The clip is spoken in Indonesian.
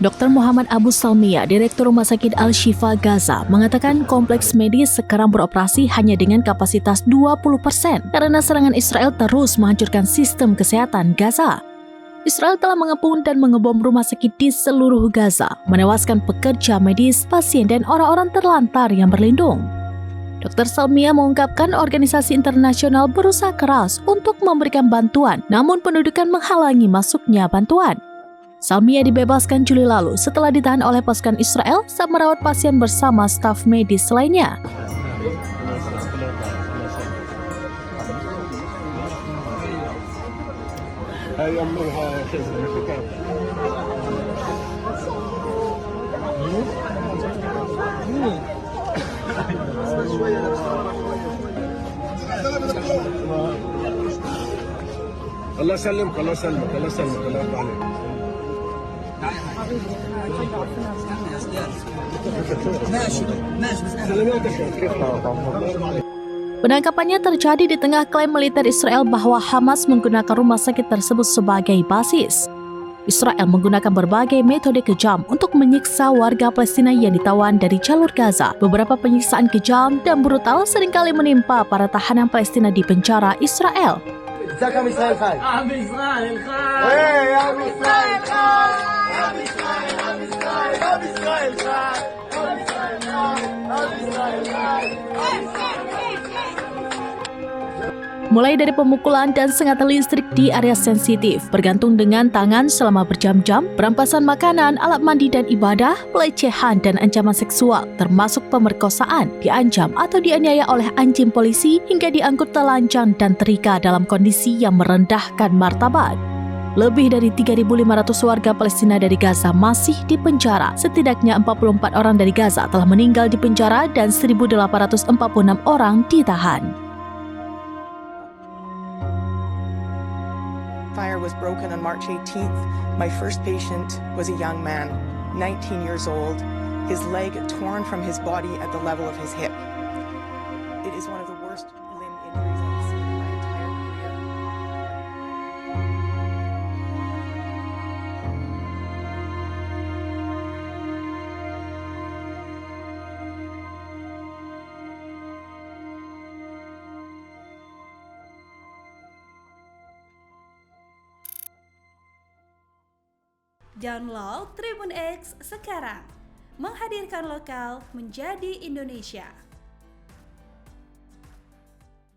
Dr. Muhammad Abu Salmiya, Direktur Rumah Sakit Al-Shifa Gaza, mengatakan kompleks medis sekarang beroperasi hanya dengan kapasitas 20% karena serangan Israel terus menghancurkan sistem kesehatan Gaza. Israel telah mengepung dan mengebom rumah sakit di seluruh Gaza, menewaskan pekerja medis, pasien, dan orang-orang terlantar yang berlindung. Dr. Salmiya mengungkapkan organisasi internasional berusaha keras untuk memberikan bantuan, namun pendudukan menghalangi masuknya bantuan. Salmiya dibebaskan Juli lalu setelah ditahan oleh pasukan Israel saat merawat pasien bersama staf medis lainnya. الله يسلمك الله يسلمك الله يسلمك الله يرضى عليك. Penangkapannya terjadi di tengah klaim militer Israel bahwa Hamas menggunakan rumah sakit tersebut sebagai basis. Israel menggunakan berbagai metode kejam untuk menyiksa warga Palestina yang ditawan dari jalur Gaza. Beberapa penyiksaan kejam dan brutal seringkali menimpa para tahanan Palestina di penjara Israel. عم إسرائيل خايف عم إسرائيل خايف إيه يا عم إسرائيل خايف عم إسرائيل عم إسرائيل عم إسرائيل خايف عم إسرائيل خايف عم إسرائيل خايف. Mulai dari pemukulan dan sengatan listrik di area sensitif, bergantung dengan tangan selama berjam-jam, perampasan makanan, alat mandi dan ibadah, pelecehan dan ancaman seksual, termasuk pemerkosaan, diancam atau dianiaya oleh anjing polisi hingga diangkut telanjang dan terikat dalam kondisi yang merendahkan martabat. Lebih dari 3.500 warga Palestina dari Gaza masih di penjara. Setidaknya 44 orang dari Gaza telah meninggal di penjara dan 1.846 orang ditahan. Fire was broken on March 18th. My first patient was a young man, 19 years old, his leg torn from his body at the level of his hip. It is one of the worst limb injuries I've seen in my entire career. Download Tribun X sekarang, menghadirkan lokal menjadi Indonesia.